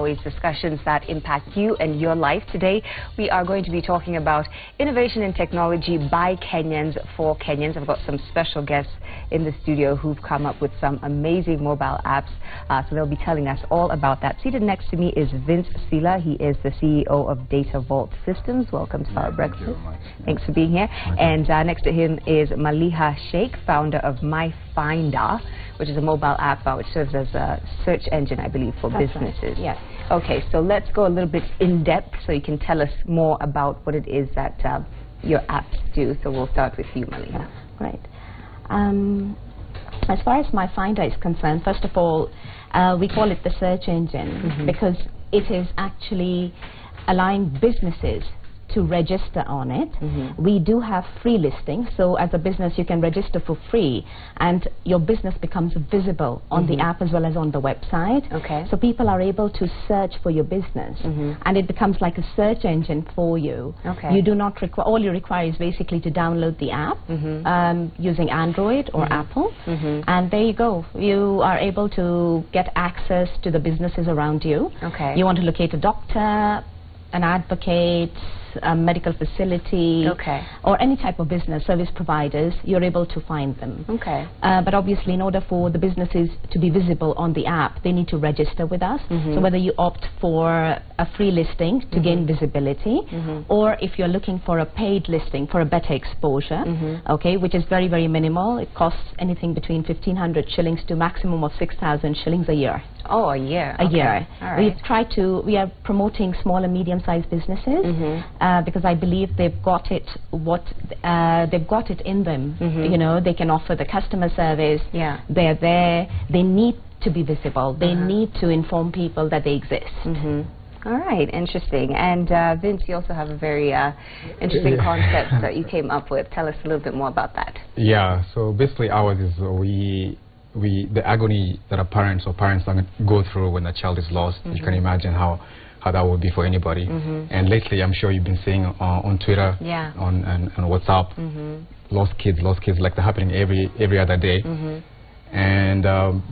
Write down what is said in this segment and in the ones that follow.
Always discussions that impact you and your life. Today, we are going to be talking about innovation and technology by Kenyans for Kenyans. I've got some special guests in the studio who've come up with some amazing mobile apps. So they'll be telling us all about that. Seated next to me is Sila. He is the CEO of Data Vault Systems. Welcome to our breakfast. Thanks for being here. And next to him is Maliha, Sheikh, founder of myfinda, which is a mobile app which serves as a search engine, I believe, for businesses. Right. Yes. Okay, so let's go a little bit in depth so you can tell us more about what it is that your apps do. So we'll start with you, Maliha. Right. As far as myfinda is concerned, first of all, we call it the search engine because it is actually allowing businesses to register on it. We do have free listings, so as a business you can register for free and your business becomes visible on the app as well as on the website. Okay. So people are able to search for your business and it becomes like a search engine for you. Okay. You do not require, all you require is basically to download the app using Android or Apple, and there you go. You are able to get access to the businesses around you. Okay. You want to locate a doctor, an advocate, a medical facility, or any type of business service providers, you're able to find them. Okay. But obviously, in order for the businesses to be visible on the app, they need to register with us. So whether you opt for a free listing to gain visibility, or if you're looking for a paid listing for a better exposure, okay, which is very, very minimal. It costs anything between 1,500 shillings to maximum of 6,000 shillings a year. Oh, a year. A year. All right. We are promoting small and medium-sized businesses because I believe they've got it. They've got it in them. You know, they can offer the customer service. Yeah. They're there. They need to be visible. They need to inform people that they exist. All right, interesting. And Vince, you also have a very interesting concept that you came up with. Tell us a little bit more about that. Yeah. So basically, ours is the agony that parents go through when a child is lost. You can imagine how that would be for anybody. And lately, I'm sure you've been seeing on Twitter, on WhatsApp, lost kids, like they're happening every other day. And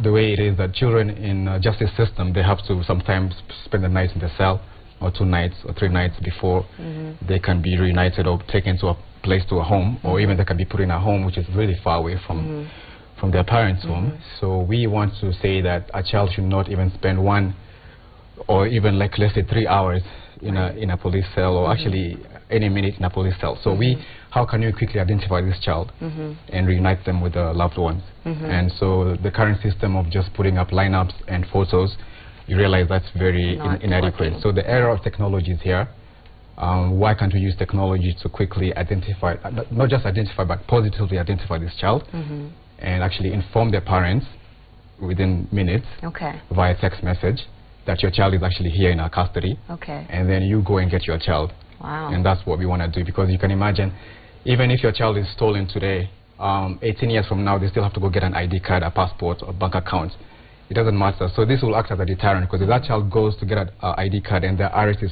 the way it is that children in justice system, they have to sometimes spend the night in the cell, or 2 nights or 3 nights before they can be reunited or taken to a place, to a home, or even they can be put in a home which is really far away from their parents' home. So we want to say that a child should not even spend 1 or even, like, let's say 3 hours in a police cell, or actually any minute in a police cell. So how can you quickly identify this child and reunite them with their loved ones? And so the current system of just putting up lineups and photos, you realize that's very inadequate. So the era of technology is here. Why can't we use technology to quickly identify, not just identify, but positively identify this child and actually inform their parents within minutes via text message that your child is actually here in our custody, and then you go and get your child. Wow. And that's what we want to do, because you can imagine, even if your child is stolen today, 18 years from now, they still have to go get an ID card, a passport, or bank account. It doesn't matter. So this will act as a deterrent, because if that child goes to get an ID card and their iris is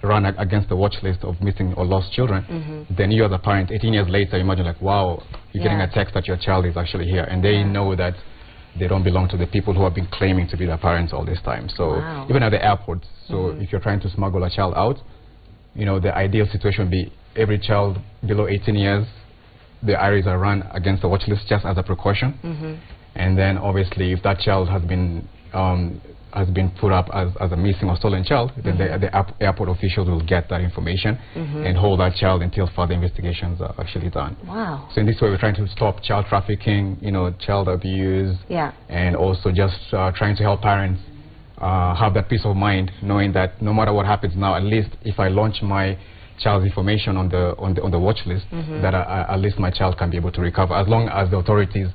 run against the watch list of missing or lost children, then you as a parent, 18 years later, imagine, like, wow, you're getting a text that your child is actually here, and they know that they don't belong to the people who have been claiming to be their parents all this time. So even at the airport, so if you're trying to smuggle a child out, you know, the ideal situation would be every child below 18 years, the iris are run against the watch list just as a precaution. And then obviously if that child has been put up as a missing or stolen child, then the airport officials will get that information and hold that child until further investigations are actually done. Wow. So in this way, we're trying to stop child trafficking, you know, child abuse, and also just trying to help parents have that peace of mind, knowing that no matter what happens now, at least if I launch my child's information on the watch list, that at least my child can be able to recover, as long as the authorities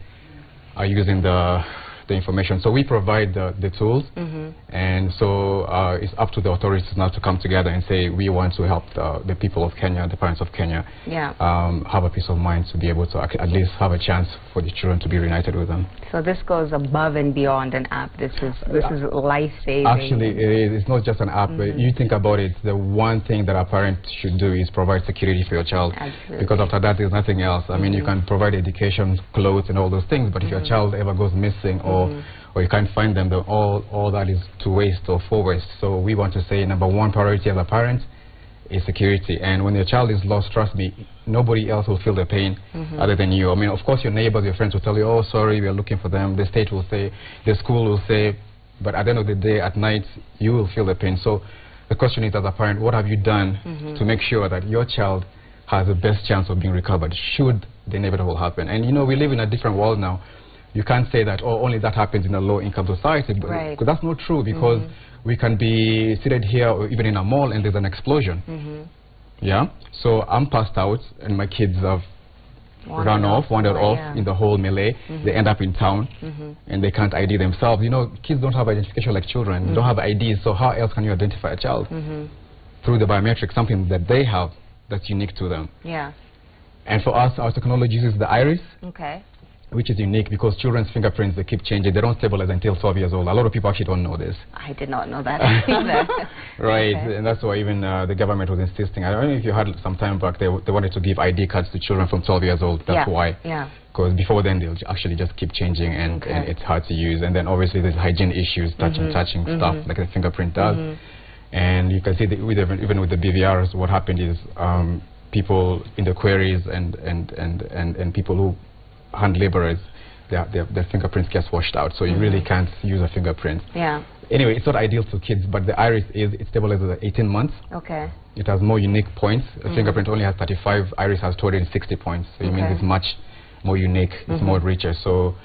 are using the information. So we provide the tools, and so it's up to the authorities now to come together and say, we want to help the people of Kenya, the parents of Kenya, have a peace of mind to be able to at least have a chance for the children to be reunited with them. So this goes above and beyond an app. This is life-saving. Actually, it is. It's not just an app. You think about it, the one thing that a parent should do is provide security for your child. Absolutely. Because after that, there's nothing else. I mean, you can provide education, clothes, and all those things, but if your child ever goes missing, or or you can't find them, then all that is to waste or for waste. So we want to say number one priority as a parent is security. And when your child is lost, trust me, nobody else will feel the pain other than you. I mean, of course, your neighbors, your friends will tell you, oh, sorry, we are looking for them. The state will say, the school will say, but at the end of the day, at night, you will feel the pain. So the question is, as a parent, what have you done to make sure that your child has the best chance of being recovered should the inevitable happen? And, you know, we live in a different world now. You can't say that, oh, only that happens in a low-income society, because that's not true, because we can be seated here or even in a mall and there's an explosion. Yeah? So I'm passed out and my kids have wandered off in the whole melee. They end up in town and they can't ID themselves. You know, kids don't have identification like children. They don't have IDs, so how else can you identify a child? Through the biometrics, something that they have that's unique to them. Yeah. And for us, our technology uses the iris. Okay. Which is unique because children's fingerprints, they keep changing. They don't stabilize until 12 years old. A lot of people actually don't know this. I did not know that either. Right, and that's why even the government was insisting. I don't know if you heard some time back, they wanted to give ID cards to children from 12 years old. That's why. Yeah. Because before then, they'll actually just keep changing and it's hard to use. And then obviously there's hygiene issues, touching stuff like the fingerprint does. And you can see that even with the BVRs, what happened is people in the queries and people who hand laborers, their fingerprints gets washed out, so you really can't use a fingerprint. Yeah. Anyway, it's not ideal for kids, but the iris it stabilizes at 18 months. Okay. It has more unique points. A fingerprint only has 35. Iris has 260 points, so it means it's much more unique. It's more richer. So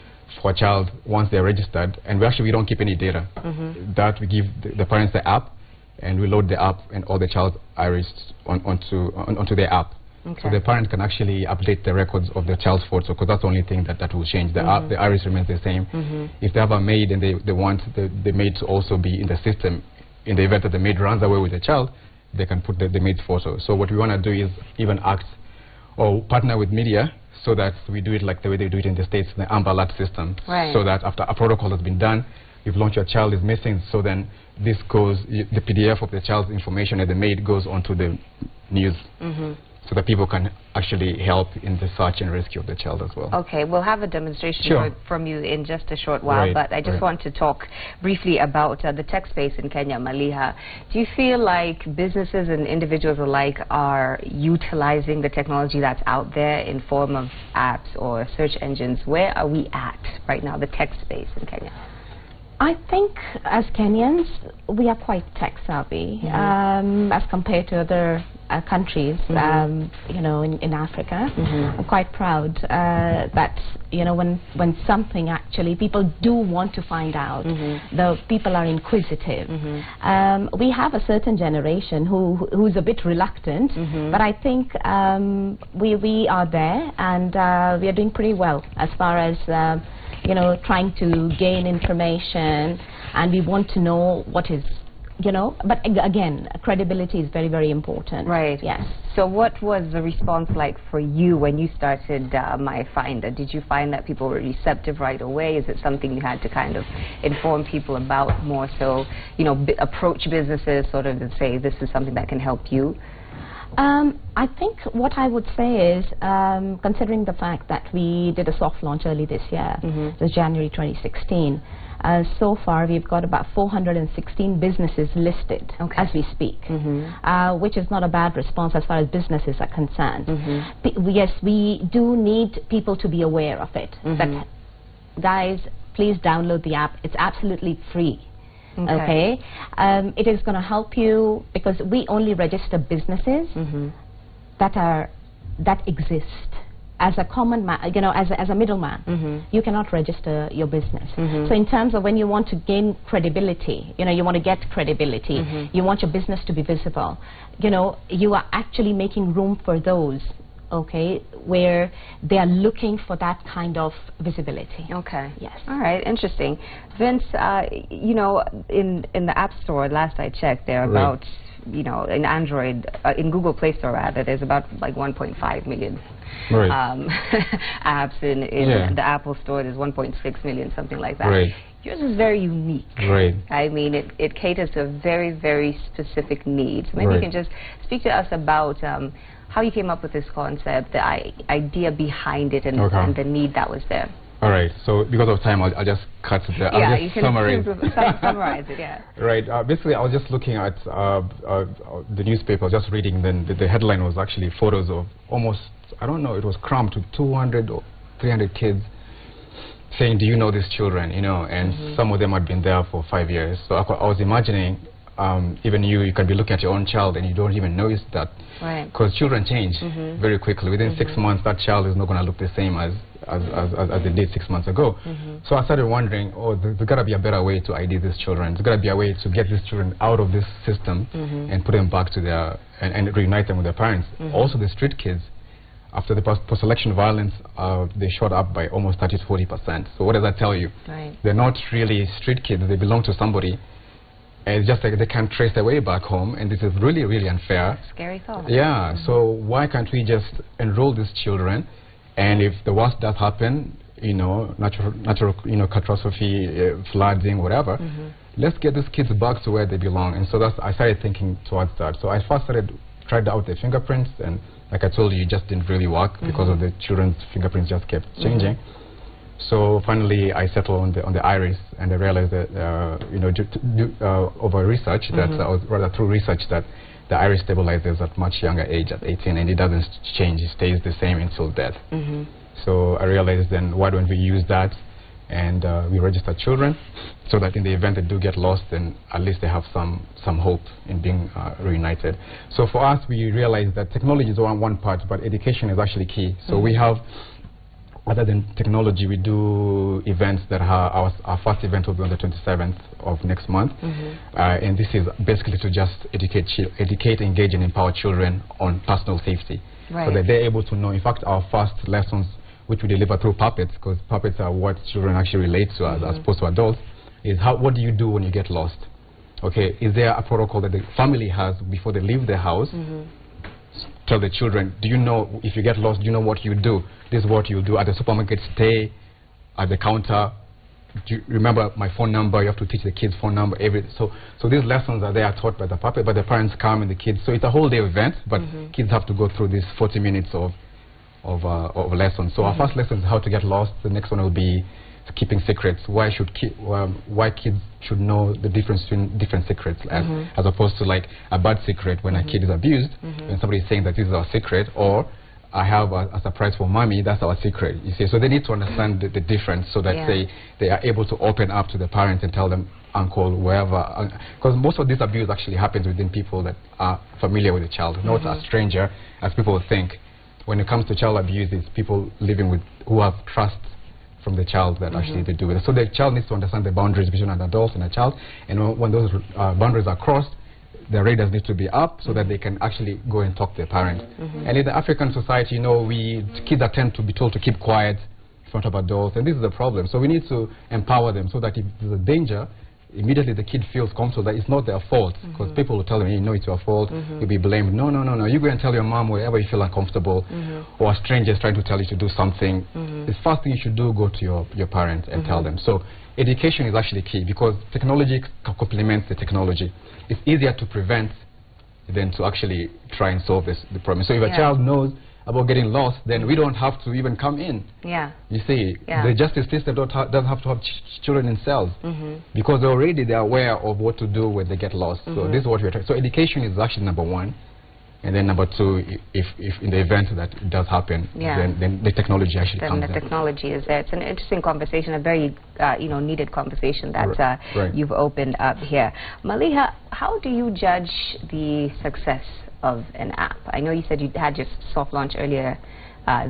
for a child, once they're registered, and we don't keep any data. That we give the parents the app, and we load the app and all the child's iris onto their app. So the parent can actually update the records of the child's photo, because that's the only thing that will change. The iris remains the same. If they have a maid and they want the maid to also be in the system, in the event that the maid runs away with the child, they can put the maid's photo. So what we want to do is even act or partner with media so that we do it like the way they do it in the States, the Amber Alert system. Right. So that after a protocol has been done, you've launched your child is missing, so then this goes, the PDF of the child's information and the maid goes onto the news. So that people can actually help in the search and rescue of the child as well. Okay, we'll have a demonstration from you in just a short while, but I just want to talk briefly about the tech space in Kenya, Maliha. Do you feel like businesses and individuals alike are utilizing the technology that's out there in form of apps or search engines? Where are we at right now, the tech space in Kenya? I think as Kenyans, we are quite tech savvy as compared to other countries, you know, in Africa. I'm quite proud that, you know, when something actually, people do want to find out, the people are inquisitive. We have a certain generation who's a bit reluctant, but I think we are there, and we are doing pretty well as far as you know, trying to gain information, and we want to know what is, you know, but again, credibility is very, very important. Right. Yes. So what was the response like for you when you started myfinda? Did you find that people were receptive right away? Is it something you had to kind of inform people about more so, you know, approach businesses sort of and say this is something that can help you? I think what I would say is, considering the fact that we did a soft launch early this year, it was January 2016, so far we've got about 416 businesses listed as we speak, which is not a bad response as far as businesses are concerned. Yes, we do need people to be aware of it. But guys, please download the app. It's absolutely free. Okay, it is going to help you because we only register businesses that exist. As a common man, you know, as a middleman, you cannot register your business. So in terms of when you want to gain credibility, you know, you want to get credibility, you want your business to be visible, you know, you are actually making room for those, okay, where they are looking for that kind of visibility. Okay. Yes. All right. Interesting. Vince, you know, in the App Store, last I checked, there are about, you know, in Android, in Google Play Store rather, there's about like 1.5 million apps. In the Apple Store, there's 1.6 million, something like that. Right. Yours is very unique. Right. I mean, it caters to a very, very specific need. So maybe you can just speak to us about how you came up with this concept, the idea behind it, and the need that was there. All right. So because of time, I'll just cut the. Yeah, I'll you just can summarize it. Yeah. Right. Basically, I was just looking at the newspaper, just reading. Then the headline was actually photos of almost, I don't know, it was crammed to 200 or 300 kids, saying, "Do you know these children?" You know, and some of them had been there for 5 years. So I was imagining, even you can be looking at your own child and you don't even notice that, because children change very quickly. Within 6 months, that child is not going to look the same as they did 6 months ago. So I started wondering, oh, there's got to be a better way to ID these children. There's got to be a way to get these children out of this system and put them back to their, and reunite them with their parents. Also the street kids, after the post-election violence, they shot up by almost 30 to 40%. So what does that tell you? They're not really street kids, they belong to somebody. And it's just like they can't trace their way back home, and this is really, really unfair. Scary thought. Yeah, so why can't we just enroll these children? And if the worst does happen, you know, natural catastrophe, flooding, whatever, let's get these kids back to where they belong. And so I started thinking towards that. So I first tried out the fingerprints, and like I told you, it just didn't really work because of the children's fingerprints just kept changing. So finally, I settled on the iris, and I realized that, you know, over research, that rather through research, that the iris stabilizes at much younger age, at 18, and it doesn't change. It stays the same until death. So I realized then, why don't we use that, and we register children, so that in the event they do get lost, then at least they have some hope in being reunited. So for us, we realized that technology is one part, but education is actually key. So we have, other than technology, we do events that are our first event will be on the 27th of next month. And this is basically to just educate, engage, and empower children on personal safety. So that they're able to know. In fact, our first lessons, which we deliver through puppets, because puppets are what children actually relate to as opposed to adults, is what do you do when you get lost? Okay, is there a protocol that the family has before they leave their house? Tell the children, do you know, if you get lost, do you know what you do? This is what you do at the supermarket, stay at the counter. Do you remember my phone number? You have to teach the kids phone number. So these lessons are there taught by the puppet, but the parents come and the kids. So it's a whole day event, but kids have to go through these 40 minutes of lessons. So our first lesson is how to get lost. The next one will be keeping secrets. Why kids should know the difference between different secrets, as opposed to like a bad secret when a kid is abused, when somebody is saying that this is our secret, or I have a surprise for mommy, that's our secret. You see, so they need to understand the difference, so that they are able to open up to the parents and tell them, uncle, wherever, because most of this abuse actually happens within people that are familiar with the child, not a stranger, as people think. When it comes to child abuse, it's people living with who have trust from the child that actually they do it. So the child needs to understand the boundaries between an adult and a child, and when those boundaries are crossed, the radars need to be up so that they can actually go and talk to their parents. And in the African society, you know, kids are tend to be told to keep quiet in front of adults, and this is the problem. So we need to empower them so that if there's a danger, immediately the kid feels comfortable that it's not their fault, because people will tell them, you know, it's your fault, you'll be blamed. No, you go and tell your mom wherever you feel uncomfortable, or a stranger is trying to tell you to do something. The first thing you should do, go to your parents and tell them. So education is actually key, because technology complements the technology. It's easier to prevent than to actually try and solve the problem. So if a child knows about getting lost, then we don't have to even come in. You see, the justice system doesn't have to have children in cells, because already they're aware of what to do when they get lost. So this is what we're trying. So education is actually number one, and then number two, if in the event that it does happen, then the technology actually comes in. Then the technology is there. It's an interesting conversation, a very needed conversation that you've opened up here. Maliha, how do you judge the success of an app? I know you said you had your soft launch earlier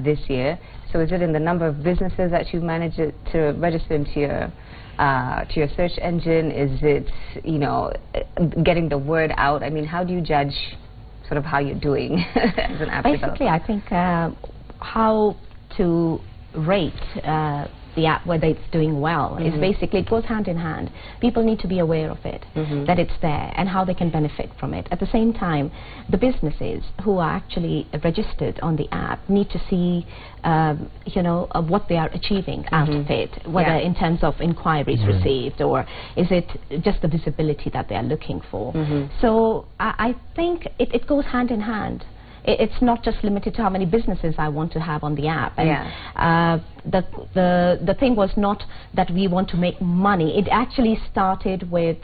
this year. So is it in the number of businesses that you've managed to register into your search engine? Is it, you know, getting the word out? I mean, how do you judge sort of how you're doing as an app developer? Basically, I think how to rate the app, whether it's doing well, is basically, it goes hand in hand. People need to be aware of it, that it's there, and how they can benefit from it. At the same time, the businesses who are actually registered on the app need to see, you know, what they are achieving out of it, whether in terms of inquiries received, or is it just the visibility that they are looking for. So I think it goes hand in hand. it's not just limited to how many businesses I want to have on the app. And the thing was not that we want to make money. It actually started with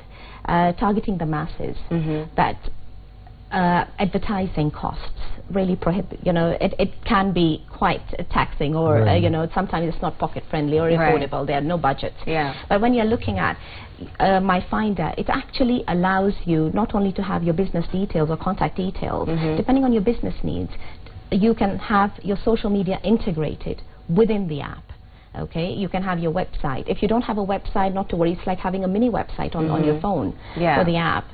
targeting the masses. That advertising costs really prohibit, it can be quite taxing, or sometimes it's not pocket friendly or affordable. There are no budgets. But when you're looking at myfinda, it actually allows you not only to have your business details or contact details, depending on your business needs, you can have your social media integrated within the app. Okay, you can have your website. If you don't have a website, not to worry, it's like having a mini website on your phone for the app.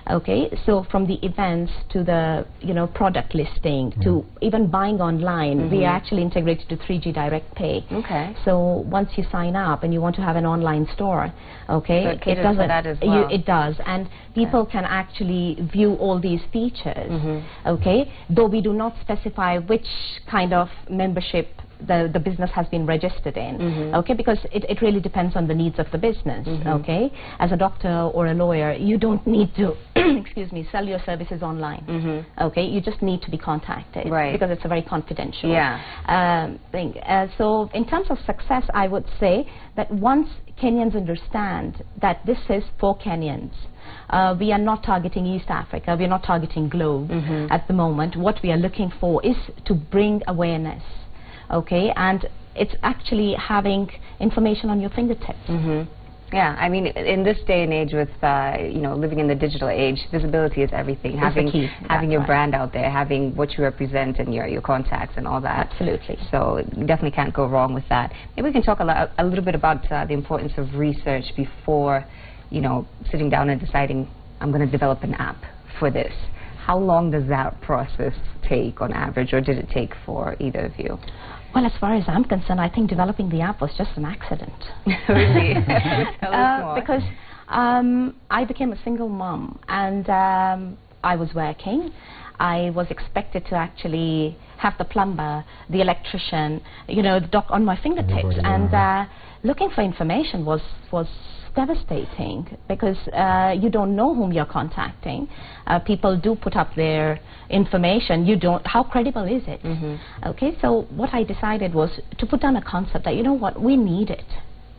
Okay, so from the events to the product listing to even buying online, we are actually integrated to 3G Direct Pay. Okay. So once you sign up and you want to have an online store, okay, so it does that as well. It does, and people can actually view all these features. Okay, though we do not specify which kind of membership the business has been registered in, okay, because it really depends on the needs of the business, okay. As a doctor or a lawyer, you don't need to, excuse me, sell your services online, okay. You just need to be contacted, because it's a very confidential thing. So in terms of success, I would say that once Kenyans understand that this is for Kenyans, we are not targeting East Africa, we are not targeting Globe at the moment. What we are looking for is to bring awareness. Okay, and it's actually having information on your fingertips. Yeah, I mean, in this day and age with, living in the digital age, visibility is everything. Having your brand out there, having what you represent and your contacts and all that. Absolutely. So you definitely can't go wrong with that. Maybe we can talk a little bit about the importance of research before, sitting down and deciding, I'm going to develop an app for this. How long does that process take on average, or did it take for either of you? Well, as far as I'm concerned, I think developing the app was just an accident. Really? Tell us more. Because I became a single mom, and I was working. I was expected to actually have the plumber, the electrician, the doc on my fingertips, and looking for information was devastating, because you don't know whom you're contacting. People do put up their information. How credible is it? Okay, so what I decided was to put down a concept that, what, we need it.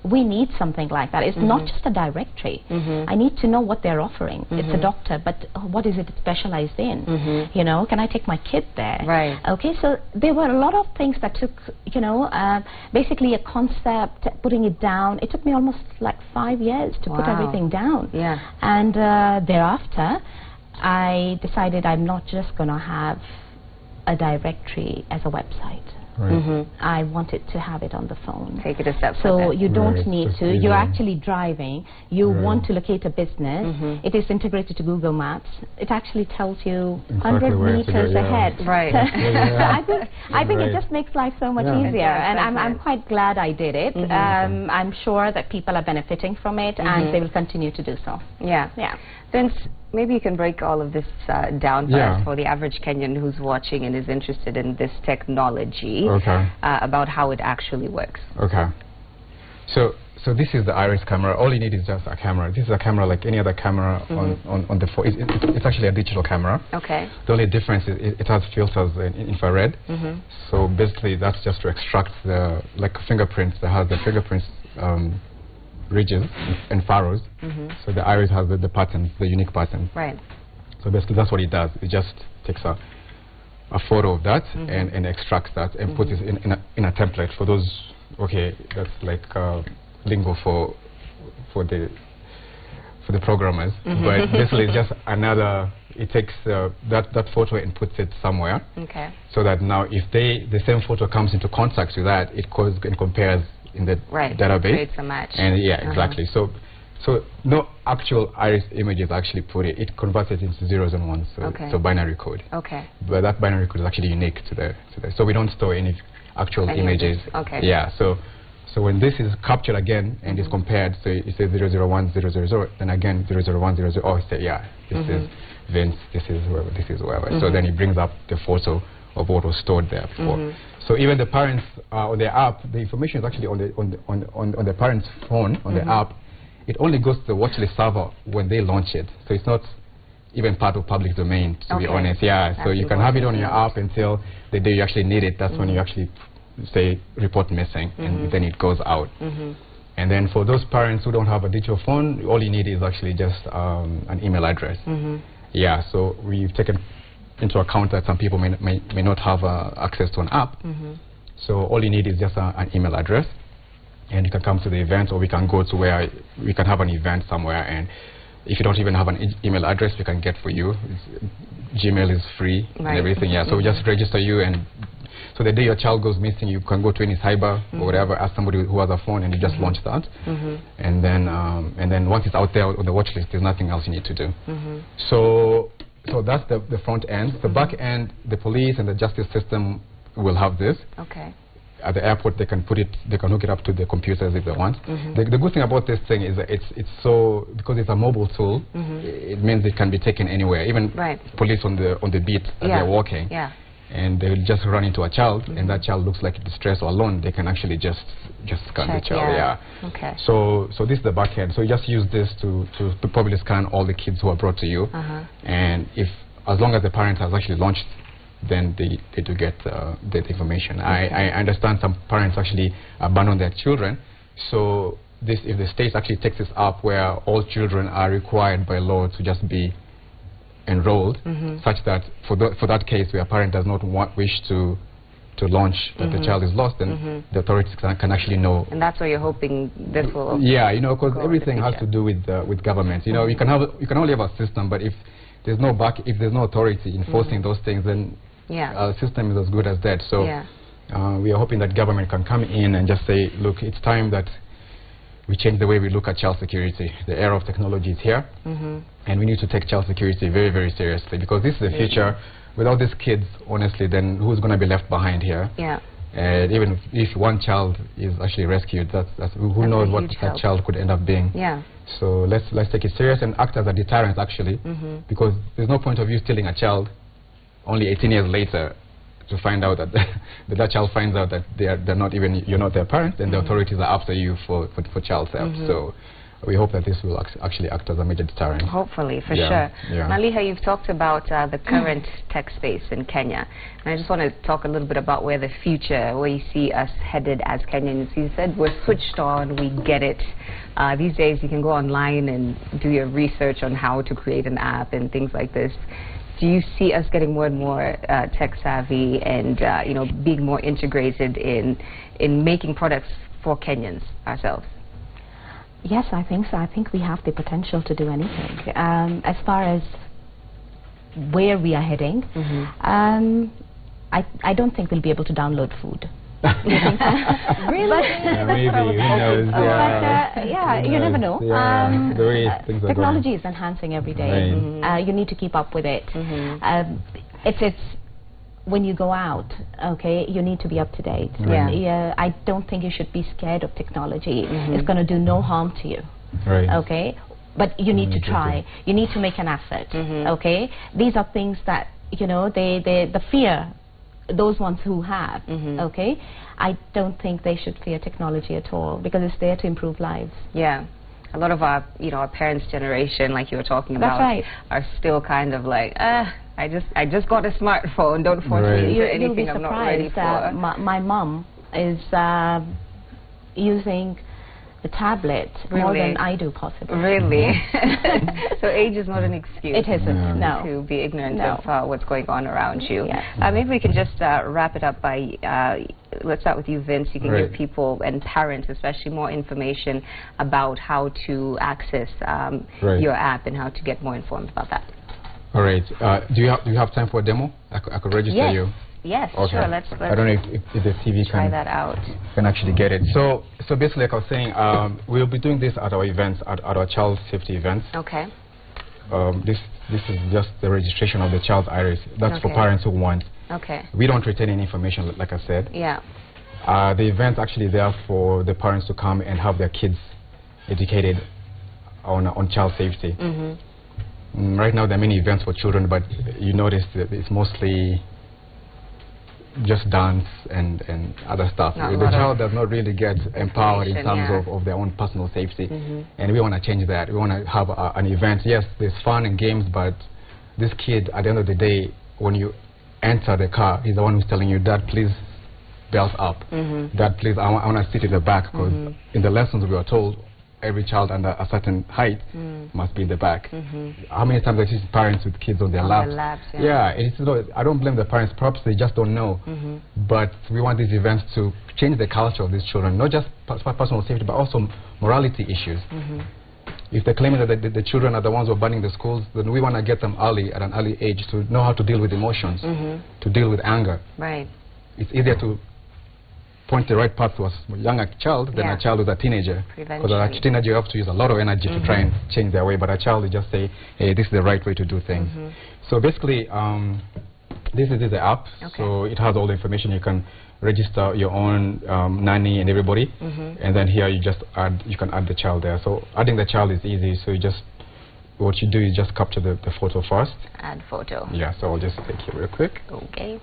We need something like that. It's not just a directory. I need to know what they're offering. It's a doctor, but what is it specialized in? Can I take my kid there? Right. Okay, so there were a lot of things that took, basically a concept, putting it down. It took me almost like 5 years to put everything down. Yeah. And thereafter, I decided I'm not just going to have a directory as a website. I wanted to have it on the phone. Take it a step so further. You don't need to. You're actually driving. You want to locate a business. It is integrated to Google Maps. It actually tells you 100 meters ahead. Right. So I think it just makes life so much easier, and I'm quite glad I did it. I'm sure that people are benefiting from it, and they will continue to do so. Yeah. Vince, maybe you can break all of this down for us, for the average Kenyan who's watching and is interested in this technology, about how it actually works. Okay. So this is the iris camera. All you need is just a camera. This is a camera like any other camera on the phone. It's actually a digital camera. Okay. The only difference is it has filters in infrared. So basically that's just to extract the, like fingerprints, that has the fingerprints ridges and furrows. So the iris has the patterns, the unique patterns. Right. So basically that's what it does. It just takes a photo of that and extracts that and puts it in a template. For those, that's like lingo for the programmers. But basically it's just another. It takes that photo and puts it somewhere. Okay. So that now if the same photo comes into contact with that, it goes and compares in the database. Creates a match. And exactly. So no actual iris image is actually put it. It converts it into zeros and ones. So binary code. Okay. But that binary code is actually unique to the so we don't store any actual images. Okay. Yeah. So when this is captured again and is compared, so it says 001 000, then again 001 00. Oh, say this is Vince. This is whoever. This is whoever. So then it brings up the photo of what was stored there before. So even the parents on their app, the information is actually on the parents' phone on the app. It only goes to the watchlist server when they launch it. So it's not even part of public domain, to be Okay. honest. Yeah, That's so you can have it on important. your app until the day you actually need it. That's when you actually say report missing, and then it goes out. And then for those parents who don't have a digital phone, all you need is actually just an email address. Yeah, so we've taken into account that some people may not have access to an app. So all you need is just an email address, and you can come to the event, or we can go to where we can have an event somewhere. And if you don't even have an email address, we can get for you. Gmail is free and everything. Yeah, so we just register you, and so the day your child goes missing, you can go to any cyber or whatever, ask somebody who has a phone, and you just launch that. And then once it's out there on the watch list, there's nothing else you need to do. So that's the front end. The back end, the police and the justice system will have this. Okay. At the airport, they can hook it up to the computers if they want. The good thing about this thing is that it's so, because it's a mobile tool, it means it can be taken anywhere. Even police on the beat as they're walking, and they will just run into a child, and that child looks like distressed or alone. They can actually just scan the child. Okay. So this is the back end. So you just use this to probably scan all the kids who are brought to you, and as long as the parent has actually launched, then they do get the information. I understand some parents actually abandon their children, so if the state actually takes this up where all children are required by law to just be enrolled, such that for that case where a parent does not wish to launch that the child is lost, then the authorities can actually know. And that's where you're hoping this will. Yeah, you know, because everything has to do with government. You know, you can only have a system, but if there's no authority enforcing those things, then our system is as good as dead. So we are hoping that government can come in and just say, look, it's time that we change the way we look at child security. The era of technology is here, and we need to take child security very, very seriously, because this is the future. Without these kids, honestly, then who's going to be left behind here? And even if one child is actually rescued, who knows what that child could end up being. So let's take it serious and act as a deterrent, actually, because there's no point of you stealing a child only 18 years later to find out that that child finds out that you're not their parent, and the authorities are after you for child theft. So we hope that this will actually act as a major deterrent. Hopefully, for sure. Maliha, you've talked about the current tech space in Kenya, and I just want to talk a little bit about where you see us headed as Kenyans. You said we're switched on, we get it. These days you can go online and do your research on how to create an app and things like this. Do you see us getting more and more tech savvy and being more integrated in making products for Kenyans ourselves? Yes, I think so. I think we have the potential to do anything. As far as where we are heading, I don't think we'll be able to download food. Really? Maybe, who knows? You never know. The way things are technology is enhancing every day. You need to keep up with it. It's when you go out, okay, you need to be up to date. I don't think you should be scared of technology. It's going to do no harm to you. Okay, but you need to try. You need to make an effort. Okay, these are things that the fear. Those ones who have, okay, I don't think they should fear technology at all, because it's there to improve lives. Yeah, a lot of our parents' generation, like you were talking about, are still kind of like, I just got a smartphone. Don't force me into anything I'm not ready for. My mom is using the tablet more than I do, possibly. Really? So age is not an excuse. It isn't, no. To be ignorant of what's going on around you. Maybe we can just wrap it up by, let's start with you, Vince. You can give people and parents especially more information about how to access your app and how to get more informed about that. All right. Do you have time for a demo? I could register you. Yes, okay. Sure. Let's I don't know if the TV try that out. Can actually get it. So basically, like I was saying, we'll be doing this at our events, at our child safety events. Okay. This is just the registration of the child's iris. That's for parents who want. Okay. We don't retain any information, like I said. Yeah. The event's actually there for the parents to come and have their kids educated on child safety. Right now, there are many events for children, but you notice that it's mostly just dance and other stuff. The child does not really get empowered in terms of their own personal safety, and we want to change that. We want to have an event. Yes, there's fun and games, but this kid, at the end of the day, when you enter the car, he's the one who's telling you, Dad, please belt up. Dad, please, I want to sit in the back, because in the lessons we were told every child under a certain height must be in the back. How many times I see parents with kids on their laps? It's, I don't blame the parents, perhaps they just don't know. But we want these events to change the culture of these children, not just personal safety, but also morality issues. If they're claiming that the children are the ones who are burning the schools, then we want to get them early, at an early age, to know how to deal with emotions, to deal with anger. Right. It's easier to point the right path to a younger child than a child who's a teenager. Because a teenager, you have to use a lot of energy to try and change their way, but a child, you just say, hey, this is the right way to do things. So basically, this is the app, so it has all the information. You can register your own nanny and everybody, and then here you just add, you can add the child there. So adding the child is easy, so you just, what you do is just capture the photo first. Add photo. Yeah, so I'll just take you real quick. Okay.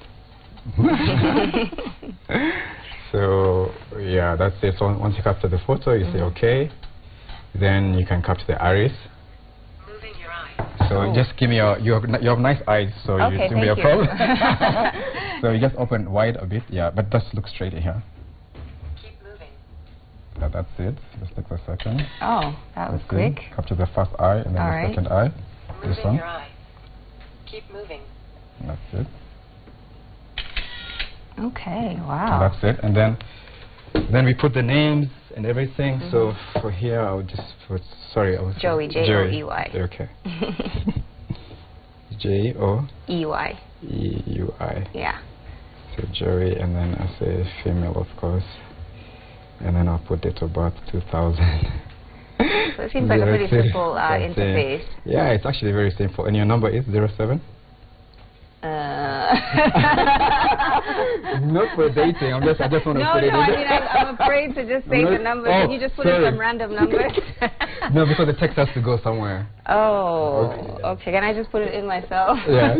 So yeah, that's it. So once you capture the photo, you say okay, then you can capture the iris. Moving your eye. So just give me you have nice eyes, so you give me a problem. So you just open wide a bit, but just look straight in here. Keep moving. That's it. Just take a second. Oh, that was quick. Capture the first eye and then the second eye. This one. Your eye. Keep moving. That's it. Okay, wow. That's it. And then we put the names and everything. So for here, I would just put, sorry, I was Joey, J-O-E-Y. Okay. J-O-E-Y. Yeah. So Joey, and then I say female, of course. And then I'll put date of birth 2000. So it seems like a pretty simple interface. Yeah, it's actually very simple. And your number is 07? Not for dating. I just want to put it in. I mean, I'm afraid to just say the number. Can you just put in some random numbers? No, because the text has to go somewhere. Oh, okay. Can I just put it in myself? Yeah.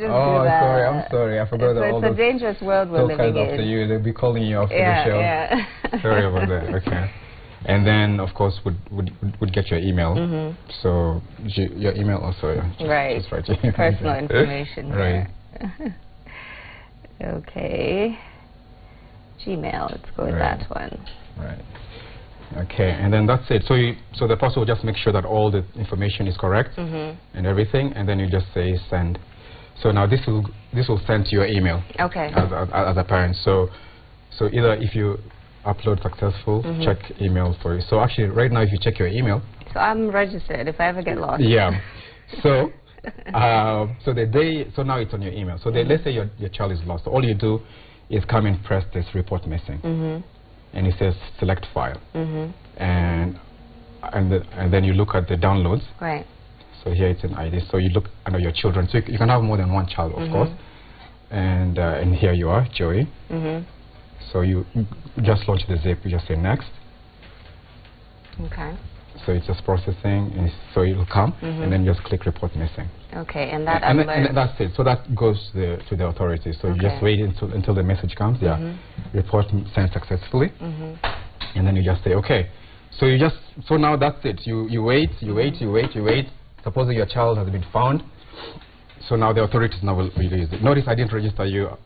Oh, I'm sorry. I forgot that all It's a dangerous world we're living in. After you, they'll be calling you after the show. Yeah. Sorry about that. Okay. And then, of course, would get your email. So your email also. Right. Just write your email. Personal information. Right. Okay. Gmail. Let's go with that one. Right. Okay. And then that's it. So the person will just make sure that all the information is correct and everything, and then you just say send. So now this will send to your email. Okay. As a parent. So either if you upload successful, check email for you. So actually, right now, if you check your email. So I'm registered. If I ever get lost. Yeah. So, so now it's on your email. So let's say your child is lost. So all you do is come and press this report missing, and it says select file, and then you look at the downloads. Right. So here it's an ID. So you look under your children. So you can have more than one child, of course. And here you are, Joey. So you just launch the zip, you just say next. Okay. So it's just processing, and so it will come, and then just click report missing. Okay, and that and that's it. So that goes to the authorities. So you just wait until the message comes. Report sent successfully, and then you just say okay. So you just now that's it. You wait. Supposing your child has been found. So now the authorities now will release it. Notice I didn't register you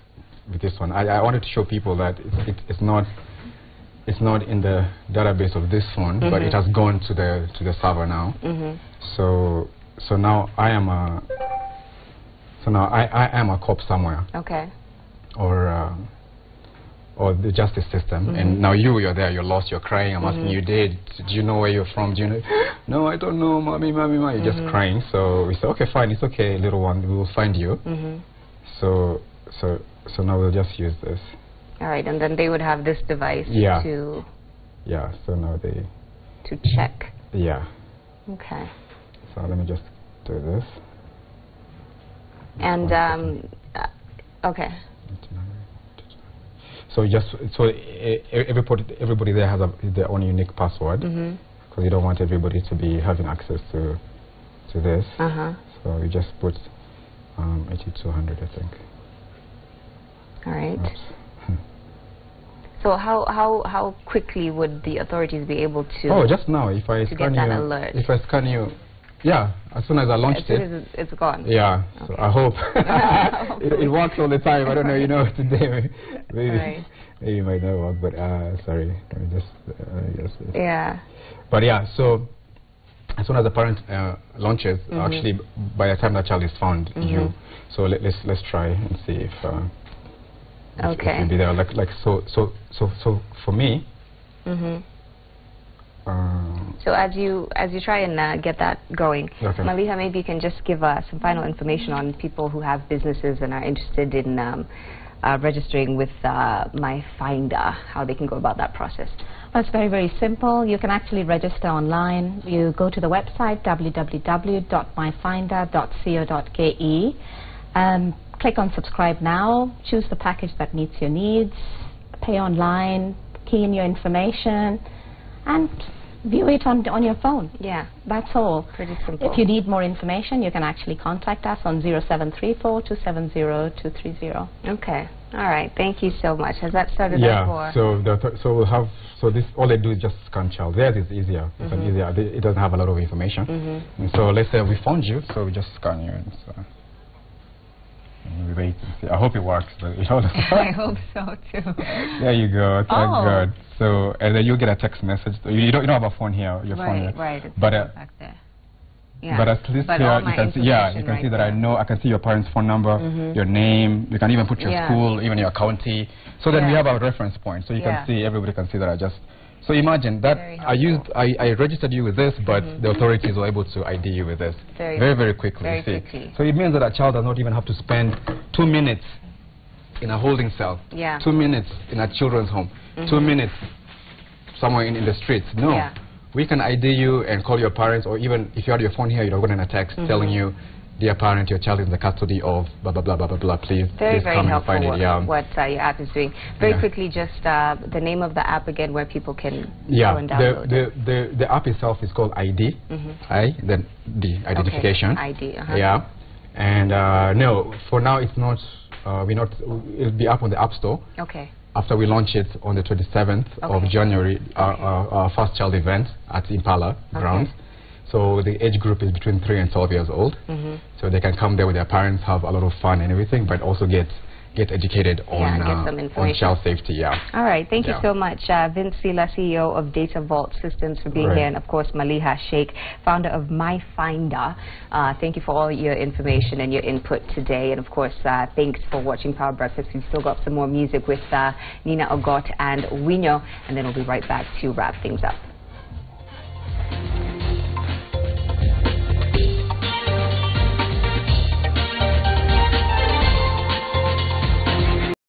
with this one. I wanted to show people that it's not in the database of this phone, but it has gone to the server now. So now I am a cop somewhere. Okay. Or the justice system, and now you're there, you're lost, you're crying. I'm asking you, do you know where you're from? Do you know? No, I don't know, mommy. You're just crying. So we say, okay, fine, it's okay, little one, we will find you. So now we'll just use this. All right, and then they would have this device to... Yeah, so now they... To check. Yeah. Okay. So let me just do this. And, okay. So everybody there has their own unique password, because you don't want everybody to be having access to this. So you just put 8200, I think. All right. So how quickly would the authorities be able to? Oh, just now. If I scan you, alert? If I scan you, Yeah, as soon as I launched as soon as it's gone. Yeah, okay. So I hope it works all the time. I don't know, you know, today maybe it might not work, but sorry, let me just yeah. But yeah, so as soon as the parent launches, actually by the time that child is found, so let's try and see if okay. if you'll be there. Like so for me. So as you try and get that going, okay. Maliha, maybe you can just give some final information on people who have businesses and are interested in registering with myfinda, how they can go about that process. Well, it's very, very simple. You can actually register online. You go to the website www.myfinda.co.ke, click on subscribe now, choose the package that meets your needs, pay online, key in your information, and view it on your phone. Yeah. That's all. Pretty simple. If you need more information, you can actually contact us on 0734-270-230. Okay. All right. Thank you so much. Has that started up for? So we'll have, so this, all they do is just scan child. Theirs is easier. It's an easier, it doesn't have a lot of information. And so let's say we found you, so we just scan you. And so we wait and see. I hope it works. But it all I hope so too. There you go. Thank God. So and then you get a text message. You don't have a phone here. Your phone here. Right. But back there. Yeah. But at least here you can see. Yeah, you can see that I know. I can see your parents' phone number, your name. You can even put your school, even your county. So then we have a reference point. So you can see. Everybody can see that I just. So imagine that I registered you with this, but the authorities were able to ID you with this very quickly. Very quickly. So it means that a child does not even have to spend 2 minutes in a holding cell, 2 minutes in a children's home, 2 minutes somewhere in the streets. No, we can ID you and call your parents, or even if you had your phone here, you're going to text telling you, dear parent, your child is in the custody of blah blah blah blah blah blah. Please very come and find it. What your app is doing. Very quickly, just the name of the app again, where people can go and download it. The app itself is called ID. Then the identification. Okay. ID. Yeah, and no, for now it's not. It'll be up on the App Store. Okay. After we launch it on the 27th of January, our first child event at Impala grounds. So the age group is between 3 and 12 years old. So they can come there with their parents, have a lot of fun and everything, but also get educated on child safety. All right. Thank you so much, Sila, CEO of Data Vault Systems, for being here, and of course Maliha Sheikh, founder of myfinda. Thank you for all your information and your input today, and of course thanks for watching Power Breakfast. We've still got some more music with Nina Ogot and Wino, and then we'll be right back to wrap things up.